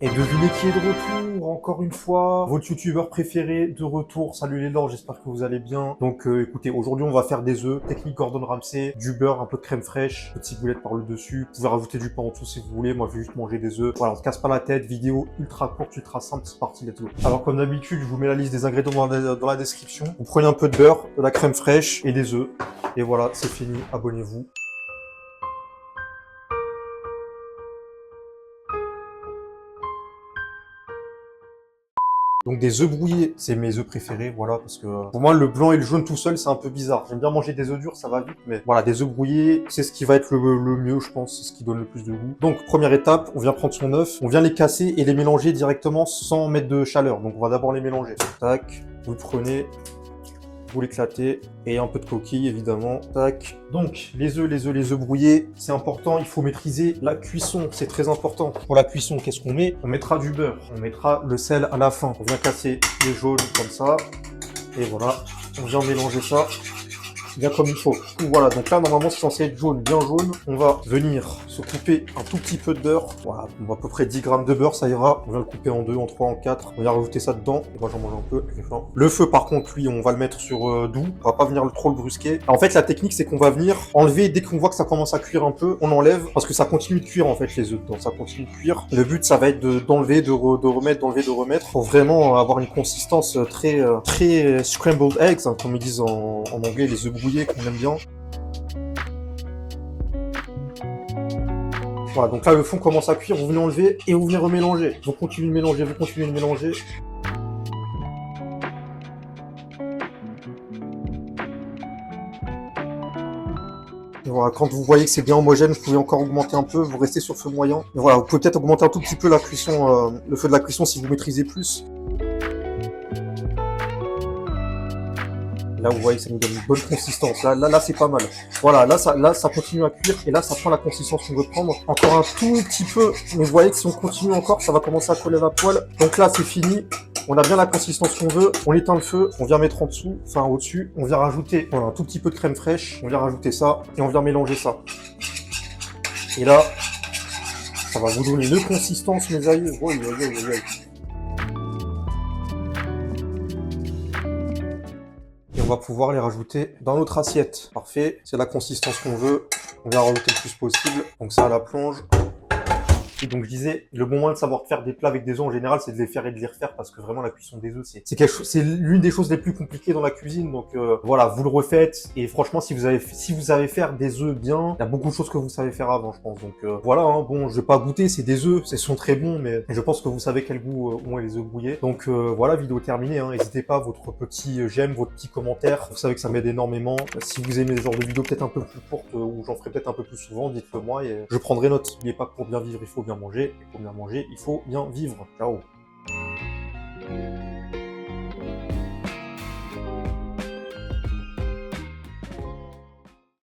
Et devinez qui est de retour, encore une fois, votre youtubeur préféré de retour. Salut les lords, j'espère que vous allez bien. Donc écoutez, aujourd'hui on va faire des œufs, technique Gordon Ramsay, du beurre, un peu de crème fraîche, petite ciboulette par le dessus. Vous pouvez rajouter du pain en dessous si vous voulez, moi je vais juste manger des œufs. Voilà, on se casse pas la tête, vidéo ultra courte, ultra simple, c'est parti, let's go. Alors comme d'habitude, je vous mets la liste des ingrédients dans la description. Vous prenez un peu de beurre, de la crème fraîche et des œufs. Et voilà, c'est fini, abonnez-vous. Donc des œufs brouillés, c'est mes œufs préférés, voilà, parce que pour moi le blanc et le jaune tout seul c'est un peu bizarre. J'aime bien manger des œufs durs, ça va vite, mais voilà, des œufs brouillés, c'est ce qui va être le mieux, je pense, c'est ce qui donne le plus de goût. Donc première étape, on vient prendre son œuf, on vient les casser et les mélanger directement sans mettre de chaleur. Donc on va d'abord les mélanger. Tac, vous le prenez, vous l'éclatez, et un peu de coquille évidemment, tac. Donc les œufs brouillés, c'est important, il faut maîtriser la cuisson, c'est très important. Pour la cuisson, qu'est-ce qu'on met? On mettra du beurre, on mettra le sel à la fin. On vient casser les jaunes comme ça, et voilà, on vient mélanger ça bien comme il faut. Voilà, donc là normalement c'est censé être jaune, bien jaune. On va venir se couper un tout petit peu de beurre. Voilà, à peu près 10 grammes de beurre, ça ira. On vient le couper en 2, en 3, en 4. On vient rajouter ça dedans. Et moi j'en mange un peu. Le feu par contre, lui, on va le mettre sur doux. On va pas venir trop le brusquer. En fait, la technique c'est qu'on va venir enlever dès qu'on voit que ça commence à cuire un peu. On enlève parce que ça continue de cuire en fait les œufs dedans. Ça continue de cuire. Le but ça va être d'enlever, de remettre, d'enlever, de remettre pour vraiment avoir une consistance très scrambled eggs, hein, comme ils disent en anglais, les œufs brouillés qu'on aime bien. Voilà, donc là le fond commence à cuire, vous venez enlever et vous venez remélanger. Vous continuez de mélanger, vous continuez de mélanger. Et voilà, quand vous voyez que c'est bien homogène, vous pouvez encore augmenter un peu, vous restez sur feu moyen. Et voilà, vous pouvez peut-être augmenter un tout petit peu la cuisson, le feu de la cuisson si vous maîtrisez plus. Là, vous voyez que ça nous donne une bonne consistance. Là, c'est pas mal. Voilà, là, ça continue à cuire. Et là, ça prend la consistance qu'on veut prendre. Encore un tout petit peu. Mais vous voyez que si on continue encore, ça va commencer à coller à la poêle. Donc là, c'est fini. On a bien la consistance qu'on veut. On éteint le feu. On vient mettre en dessous, enfin au-dessus. On vient rajouter voilà, un tout petit peu de crème fraîche. On vient rajouter ça. Et on vient mélanger ça. Et là, ça va vous donner une consistance, mes aïeux. Oh, et on va pouvoir les rajouter dans notre assiette. Parfait, c'est la consistance qu'on veut. On vient rajouter le plus possible. Donc ça à la plonge. Et donc je disais, le bon moyen de savoir faire des plats avec des œufs en général, c'est de les faire et de les refaire parce que vraiment la cuisson des œufs, c'est l'une des choses les plus compliquées dans la cuisine. Donc voilà, vous le refaites et franchement, si vous savez faire des œufs bien, il y a beaucoup de choses que vous savez faire avant, je pense. Donc voilà, hein, bon, je vais pas goûter, c'est des œufs, ils sont très bons, mais je pense que vous savez quel goût ont les œufs brouillés. Donc voilà, vidéo terminée. Hein, n'hésitez pas, votre petit j'aime, votre petit commentaire, vous savez que ça m'aide énormément. Si vous aimez ce genre de vidéo peut-être un peu plus courte ou j'en ferai peut-être un peu plus souvent, dites-le moi et je prendrai note. N'oubliez pas que pour bien vivre, il faut bien manger, et pour bien manger, il faut bien vivre. Ciao.